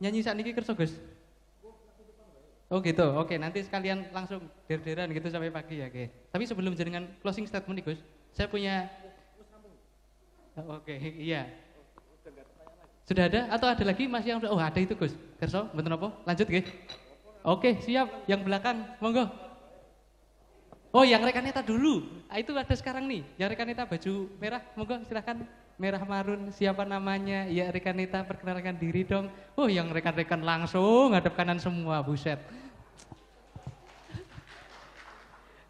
nyanyi sakniki kerso Gus? Oh gitu, oke nanti sekalian langsung der-deran gitu sampai pagi ya, oke. Tapi sebelum jenengan closing statement nih Gus, saya punya, oke iya. Sudah ada atau ada lagi masih yang, oh ada itu Gus, kerso, betul apa? Lanjut Gus. Oke siap, yang belakang, monggo. Oh yang rekaneta dulu, itu ada sekarang nih, yang rekaneta baju merah, monggo silahkan. Merah marun, siapa namanya? Ya rekaneta perkenalkan diri dong. Oh yang rekan-rekan langsung ngadep kanan semua, buset.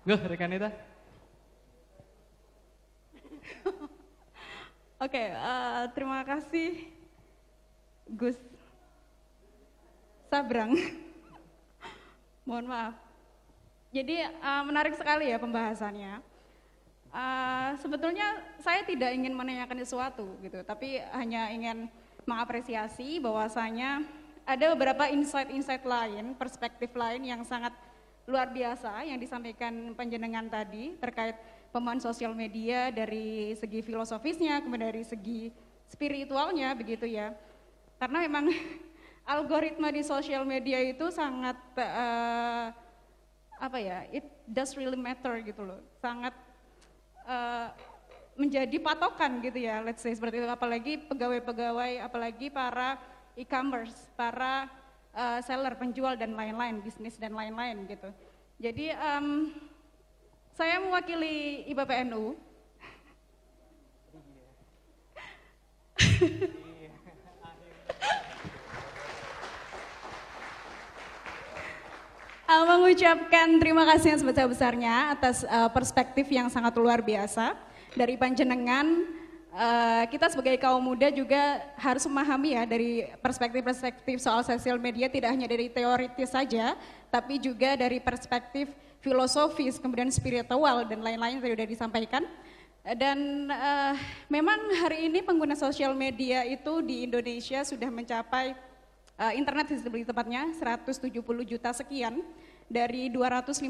Gue rekaneta. Oke, terima kasih Gus Sabrang. Mohon maaf. Jadi menarik sekali ya pembahasannya. Sebetulnya saya tidak ingin menanyakan sesuatu gitu, tapi hanya ingin mengapresiasi bahwasanya ada beberapa insight-insight lain, perspektif lain yang sangat luar biasa yang disampaikan panjenengan tadi terkait pemahaman sosial media dari segi filosofisnya, kemudian dari segi spiritualnya begitu ya. Karena memang algoritma di sosial media itu sangat it does really matter gitu loh, sangat menjadi patokan gitu ya, let's say seperti itu, apalagi pegawai-pegawai, apalagi para e-commerce, para seller, penjual dan lain-lain, bisnis dan lain-lain gitu. Jadi saya mewakili IPPNU. Mengucapkan terima kasih yang sebesar-besarnya atas perspektif yang sangat luar biasa dari panjenengan. Kita sebagai kaum muda juga harus memahami ya dari perspektif-perspektif soal sosial media, tidak hanya dari teoritis saja, tapi juga dari perspektif filosofis, kemudian spiritual dan lain-lain yang tadi sudah disampaikan. Dan memang hari ini pengguna sosial media itu di Indonesia sudah mencapai internet lebih tepatnya 170 juta sekian dari 250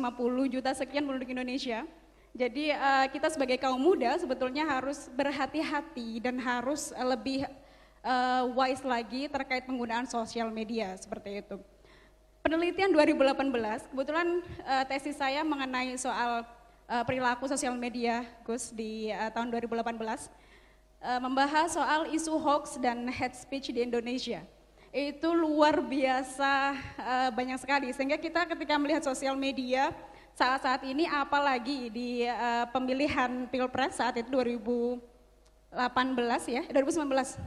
juta sekian penduduk Indonesia. Jadi kita sebagai kaum muda sebetulnya harus berhati-hati dan harus lebih wise lagi terkait penggunaan sosial media seperti itu. Penelitian 2018, kebetulan tesis saya mengenai soal perilaku sosial media, Gus, di tahun 2018, membahas soal isu hoax dan hate speech di Indonesia. Itu luar biasa banyak sekali, sehingga kita ketika melihat sosial media saat ini, apalagi di pemilihan Pilpres saat itu 2019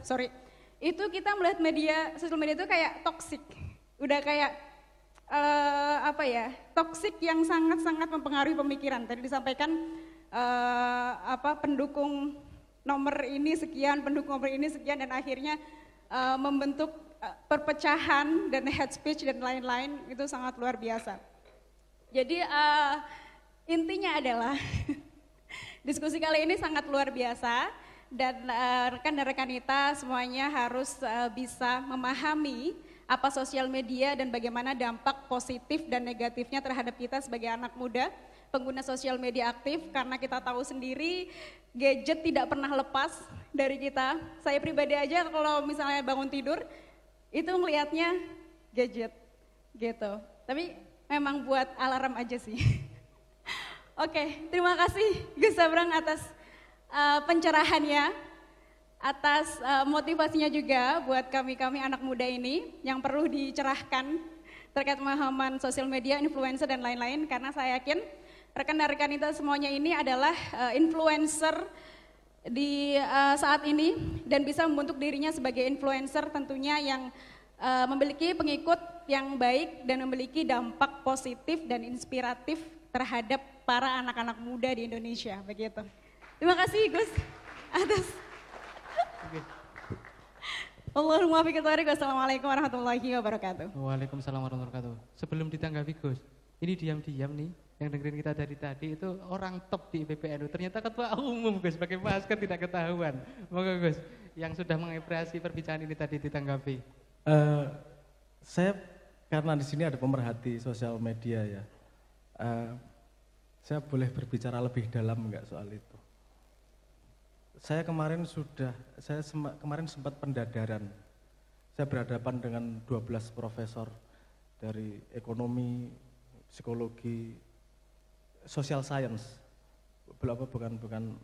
sorry, itu kita melihat sosial media itu kayak toksik, udah kayak toksik yang sangat-sangat mempengaruhi pemikiran. Tadi disampaikan pendukung nomor ini sekian, pendukung nomor ini sekian, dan akhirnya membentuk perpecahan dan hate speech dan lain-lain, itu sangat luar biasa. Jadi intinya adalah diskusi kali ini sangat luar biasa, dan rekan dan rekanita semuanya harus bisa memahami apa sosial media dan bagaimana dampak positif dan negatifnya terhadap kita sebagai anak muda, pengguna sosial media aktif, karena kita tahu sendiri gadget tidak pernah lepas dari kita. Saya pribadi aja kalau misalnya bangun tidur, itu ngelihatnya gadget gitu, tapi memang buat alarm aja sih. Oke, terima kasih Gus Sabrang atas pencerahannya, atas motivasinya juga buat kami anak muda ini yang perlu dicerahkan terkait pemahaman sosial media, influencer dan lain-lain, karena saya yakin rekan dan rekan kita semuanya ini adalah influencer di saat ini dan bisa membentuk dirinya sebagai influencer tentunya yang memiliki pengikut yang baik dan memiliki dampak positif dan inspiratif terhadap para anak-anak muda di Indonesia, begitu. Terima kasih Gus atas. Allahumma fiqh thariq. Wassalamualaikum warahmatullahi wabarakatuh. Waalaikumsalam warahmatullahi wabarakatuh. Sebelum ditanggapi Gus, ini diam-diam nih yang dengerin kita dari tadi itu orang top di IPPNU, ternyata ketua umum Gus, pakai masker tidak ketahuan. Moga Gus yang sudah mengapresiasi perbincangan ini tadi ditanggapi. Saya karena di sini ada pemerhati sosial media ya, saya boleh berbicara lebih dalam enggak soal itu? Saya kemarin sempat pendadaran. saya berhadapan dengan 12 profesor dari ekonomi, psikologi, social science, bukan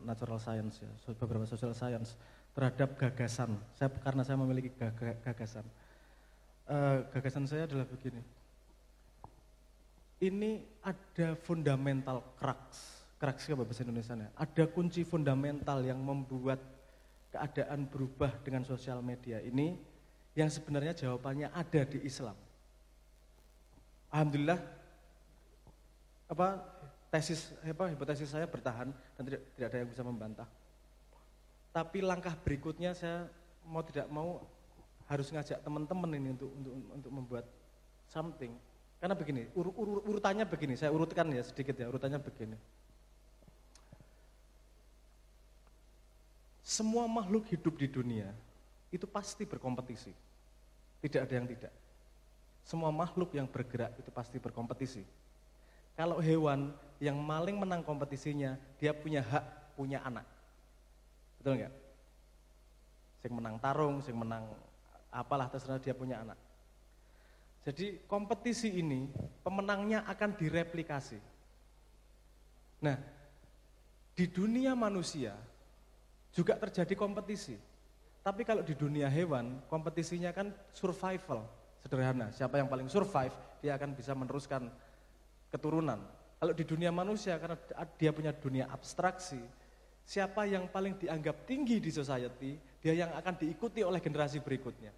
natural science ya, beberapa social science terhadap gagasan. Karena saya memiliki gagasan. Gagasan saya adalah begini. Ini ada fundamental crux apa bahasa Indonesianya? Ada kunci fundamental yang membuat keadaan berubah dengan sosial media ini, yang sebenarnya jawabannya ada di Islam. Alhamdulillah, hipotesis saya bertahan dan tidak ada yang bisa membantah. Tapi langkah berikutnya saya mau tidak mau harus ngajak teman-teman ini untuk membuat something. Karena begini, urutannya begini, saya urutkan ya sedikit ya, urutannya begini. Semua makhluk hidup di dunia itu pasti berkompetisi. Tidak ada yang tidak. Semua makhluk yang bergerak itu pasti berkompetisi. Kalau hewan yang maling menang kompetisinya, dia punya hak, punya anak. Betul enggak? Sing menang tarung, sing menang apalah terserah, dia punya anak. Jadi kompetisi ini pemenangnya akan direplikasi. Nah, di dunia manusia juga terjadi kompetisi. Tapi kalau di dunia hewan, kompetisinya kan survival, sederhana. Siapa yang paling survive, dia akan bisa meneruskan keturunan. Kalau di dunia manusia, karena dia punya dunia abstraksi, siapa yang paling dianggap tinggi di society, dia yang akan diikuti oleh generasi berikutnya.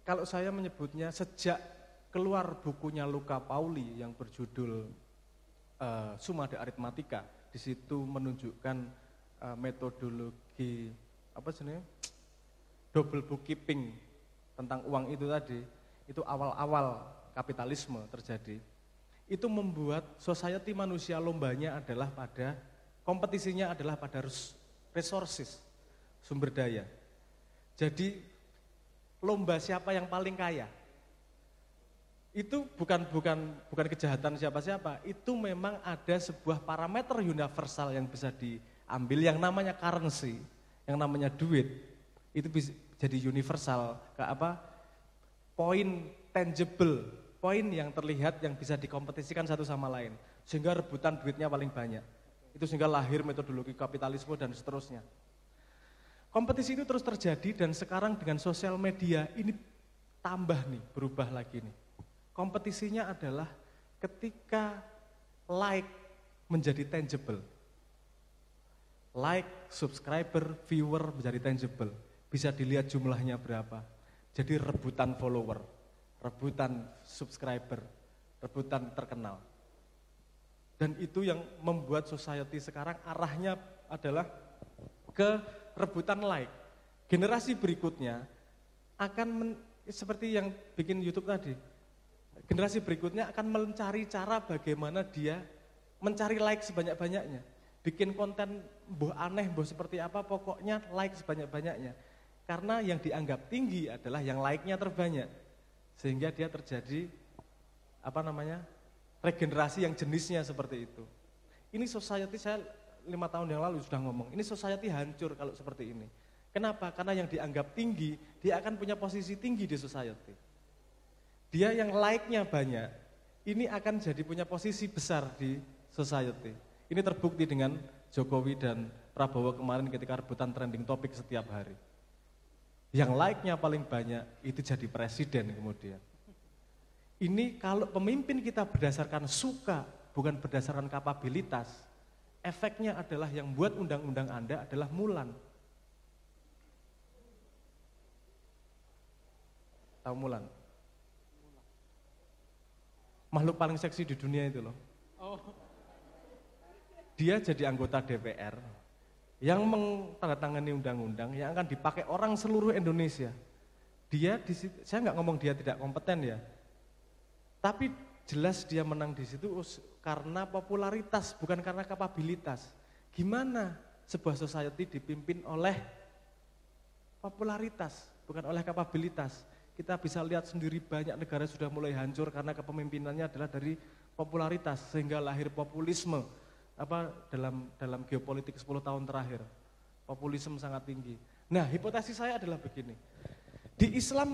Kalau saya menyebutnya, sejak keluar bukunya Luca Pauli yang berjudul Summa de Arithmetica, di situ menunjukkan metodologi double bookkeeping tentang uang itu tadi, itu awal-awal kapitalisme terjadi. Itu membuat society manusia lombanya adalah pada, kompetisinya adalah pada resources, sumber daya. Jadi lomba siapa yang paling kaya. Itu bukan kejahatan siapa-siapa, itu memang ada sebuah parameter universal yang bisa diambil, yang namanya currency, yang namanya duit, itu bisa jadi universal, poin tangible, poin yang terlihat yang bisa dikompetisikan satu sama lain, sehingga rebutan duitnya paling banyak. Itu sehingga lahir metodologi kapitalisme dan seterusnya. Kompetisi itu terus terjadi dan sekarang dengan sosial media ini tambah nih, berubah lagi nih. Kompetisinya adalah ketika like menjadi tangible. Like, subscriber, viewer menjadi tangible. Bisa dilihat jumlahnya berapa. Jadi rebutan follower, rebutan subscriber, rebutan terkenal. Dan itu yang membuat society sekarang arahnya adalah ke rebutan like. Generasi berikutnya akan seperti yang bikin YouTube tadi. Generasi berikutnya akan mencari cara bagaimana dia mencari like sebanyak-banyaknya. Bikin konten boh aneh, boh seperti apa, pokoknya like sebanyak-banyaknya. Karena yang dianggap tinggi adalah yang like-nya terbanyak. Sehingga dia terjadi regenerasi yang jenisnya seperti itu. Ini society, saya 5 tahun yang lalu sudah ngomong, ini society hancur kalau seperti ini. Kenapa? Karena yang dianggap tinggi, dia akan punya posisi tinggi di society. Dia yang like-nya banyak, ini akan jadi punya posisi besar di society. Ini terbukti dengan Jokowi dan Prabowo kemarin ketika rebutan trending topik setiap hari. Yang like-nya paling banyak, itu jadi presiden kemudian. Ini kalau pemimpin kita berdasarkan suka, bukan berdasarkan kapabilitas, efeknya adalah yang buat undang-undang Anda adalah Mulan. Tahu Mulan? Makhluk paling seksi di dunia itu loh. Dia jadi anggota DPR yang menandatangani undang-undang yang akan dipakai orang seluruh Indonesia. Dia saya nggak ngomong dia tidak kompeten ya, tapi jelas dia menang di situ karena popularitas, bukan karena kapabilitas. Gimana sebuah society dipimpin oleh popularitas, bukan oleh kapabilitas. Kita bisa lihat sendiri banyak negara sudah mulai hancur karena kepemimpinannya adalah dari popularitas, sehingga lahir populisme dalam geopolitik 10 tahun terakhir. populisme sangat tinggi. Nah, hipotesis saya adalah begini. Di Islam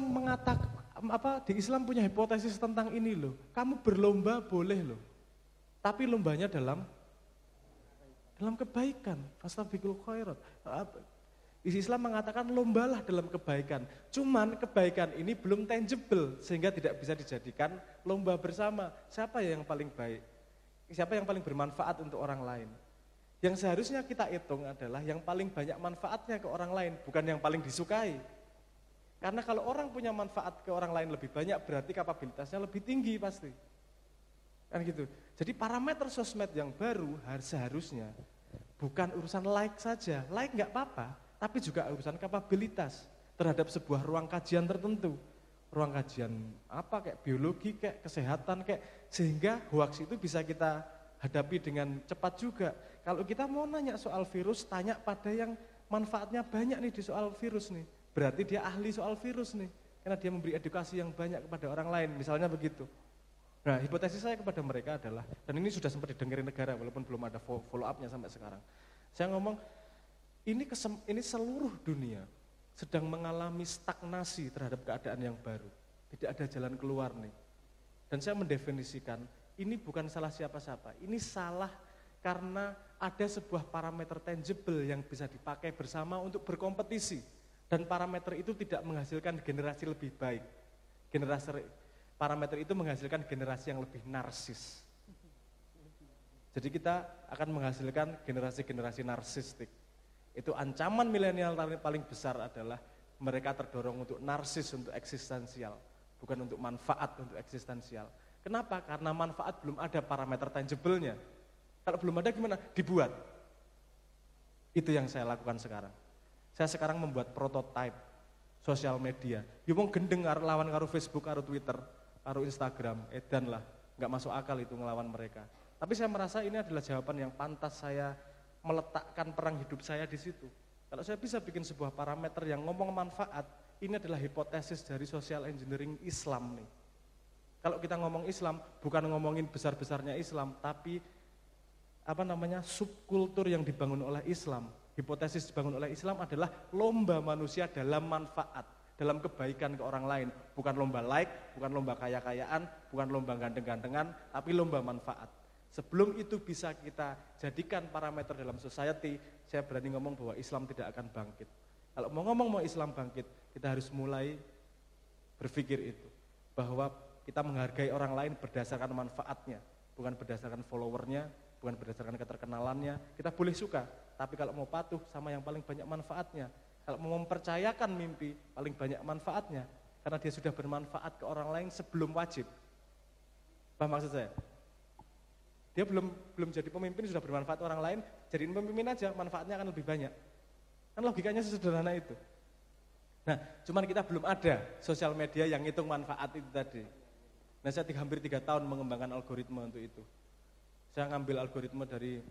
di Islam punya hipotesis tentang ini loh. Kamu berlomba boleh loh. Tapi lombanya dalam kebaikan. Fastabiqul khairat. Islam mengatakan lombalah dalam kebaikan. Cuman kebaikan ini belum tangible sehingga tidak bisa dijadikan lomba bersama. Siapa yang paling baik? Siapa yang paling bermanfaat untuk orang lain? Yang seharusnya kita hitung adalah yang paling banyak manfaatnya ke orang lain, bukan yang paling disukai. Karena kalau orang punya manfaat ke orang lain lebih banyak, berarti kapabilitasnya lebih tinggi pasti. Kan gitu. Jadi parameter sosmed yang baru seharusnya bukan urusan like saja. Like nggak apa-apa, tapi juga urusan kapabilitas terhadap sebuah ruang kajian tertentu. Ruang kajian apa, kayak biologi, kayak kesehatan, kayak sehingga hoax itu bisa kita hadapi dengan cepat juga. Kalau kita mau nanya soal virus, tanya pada yang manfaatnya banyak nih di soal virus nih. Berarti dia ahli soal virus nih, karena dia memberi edukasi yang banyak kepada orang lain, misalnya begitu. Nah, hipotesis saya kepada mereka adalah, dan ini sudah sempat didengarin negara walaupun belum ada follow up-nya sampai sekarang. Saya ngomong, ini seluruh dunia sedang mengalami stagnasi terhadap keadaan yang baru. Tidak ada jalan keluar nih. Dan saya mendefinisikan, ini bukan salah siapa-siapa, ini salah karena ada sebuah parameter tangible yang bisa dipakai bersama untuk berkompetisi. Dan parameter itu tidak menghasilkan generasi lebih baik. Parameter itu menghasilkan generasi yang lebih narsis. Jadi kita akan menghasilkan generasi-generasi narsistik. Itu ancaman milenial paling besar adalah mereka terdorong untuk narsis, untuk eksistensial. Bukan untuk manfaat, untuk eksistensial. Kenapa? Karena manfaat belum ada parameter tangible-nya. Kalau belum ada gimana? Dibuat. Itu yang saya lakukan sekarang. Saya sekarang membuat prototipe sosial media. Ya wong gendeng lawan karo Facebook, karo Twitter, karo Instagram, edan lah. Enggak masuk akal itu ngelawan mereka. Tapi saya merasa ini adalah jawaban yang pantas saya meletakkan perang hidup saya di situ. Kalau saya bisa bikin sebuah parameter yang ngomong manfaat, ini adalah hipotesis dari social engineering Islam nih. Kalau kita ngomong Islam, bukan ngomongin besar-besarnya Islam, tapi subkultur yang dibangun oleh Islam. Hipotesis dibangun oleh Islam adalah lomba manusia dalam manfaat, dalam kebaikan ke orang lain. Bukan lomba like, bukan lomba kaya-kayaan, bukan lomba ganteng-gantengan, tapi lomba manfaat. Sebelum itu bisa kita jadikan parameter dalam society, saya berani ngomong bahwa Islam tidak akan bangkit. Kalau mau ngomong mau Islam bangkit, kita harus mulai berpikir itu. Bahwa kita menghargai orang lain berdasarkan manfaatnya, bukan berdasarkan followernya, bukan berdasarkan keterkenalannya. Kita boleh suka, tapi kalau mau patuh sama yang paling banyak manfaatnya. Kalau mau mempercayakan mimpi, paling banyak manfaatnya. Karena dia sudah bermanfaat ke orang lain sebelum wajib. Paham maksud saya? Dia belum jadi pemimpin, sudah bermanfaat orang lain, jadiin pemimpin aja, manfaatnya akan lebih banyak. Kan logikanya sesederhana itu. Nah, cuman kita belum ada sosial media yang ngitung manfaat itu tadi. Nah, saya hampir 3 tahun mengembangkan algoritma untuk itu. Saya ngambil algoritma dari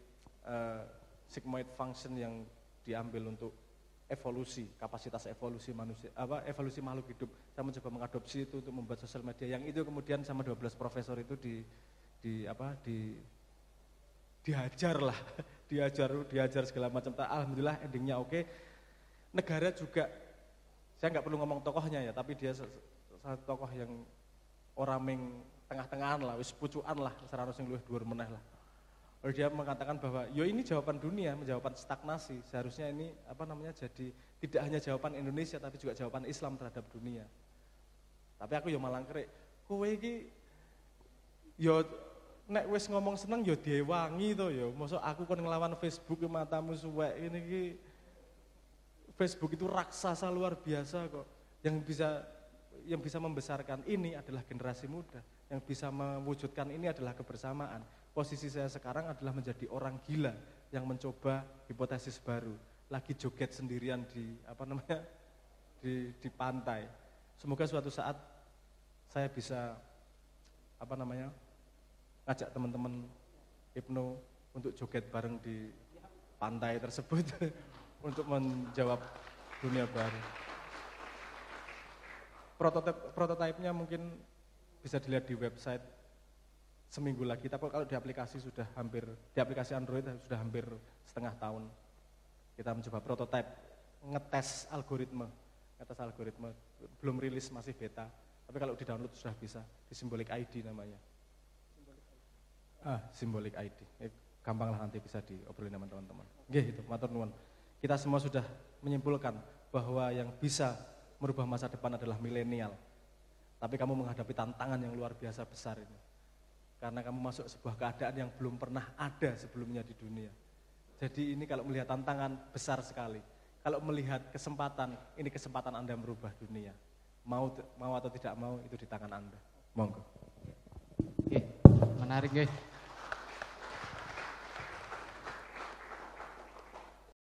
sigmoid function yang diambil untuk evolusi, kapasitas evolusi manusia, evolusi makhluk hidup. Saya mencoba mengadopsi itu untuk membuat sosial media yang itu kemudian sama 12 profesor itu dihajar lah, dihajar segala macam. Alhamdulillah endingnya oke. Negara juga, saya nggak perlu ngomong tokohnya ya, tapi dia satu tokoh yang orang ming tengah-tengahan lah, wis pucukan lah, sarana sing luwih dhuwur meneh lah. Lalu dia mengatakan bahwa, yo ini jawaban dunia, jawaban stagnasi. Seharusnya ini jadi tidak hanya jawaban Indonesia, tapi juga jawaban Islam terhadap dunia. Tapi aku yo malang kerik, kowe iki yo nek wis ngomong seneng yo diwangi to yo. Mosok aku kon nglawan Facebook matamu suwek ini iki. Facebook itu raksasa luar biasa kok. Yang bisa membesarkan ini adalah generasi muda. Yang bisa mewujudkan ini adalah kebersamaan. Posisi saya sekarang adalah menjadi orang gila yang mencoba hipotesis baru. Lagi joget sendirian di pantai. Semoga suatu saat saya bisa ngajak teman-teman hipno untuk joget bareng di pantai tersebut untuk menjawab dunia baru. Prototipenya mungkin bisa dilihat di website seminggu lagi, tapi kalau di aplikasi Android sudah hampir setengah tahun. Kita mencoba prototipe, ngetes algoritma, belum rilis, masih beta. Tapi kalau di download sudah bisa, di Symbolic ID namanya. Symbolic ID. Gampang lah nanti bisa diobrolin sama teman-teman. Nggih, itu matur nuwun. Kita semua sudah menyimpulkan bahwa yang bisa merubah masa depan adalah milenial. Tapi kamu menghadapi tantangan yang luar biasa besar ini. Karena kamu masuk sebuah keadaan yang belum pernah ada sebelumnya di dunia. Jadi ini kalau melihat tantangan besar sekali. Kalau melihat kesempatan, ini kesempatan Anda merubah dunia. Mau atau tidak mau, itu di tangan Anda. Monggo. Oke, menarik guys.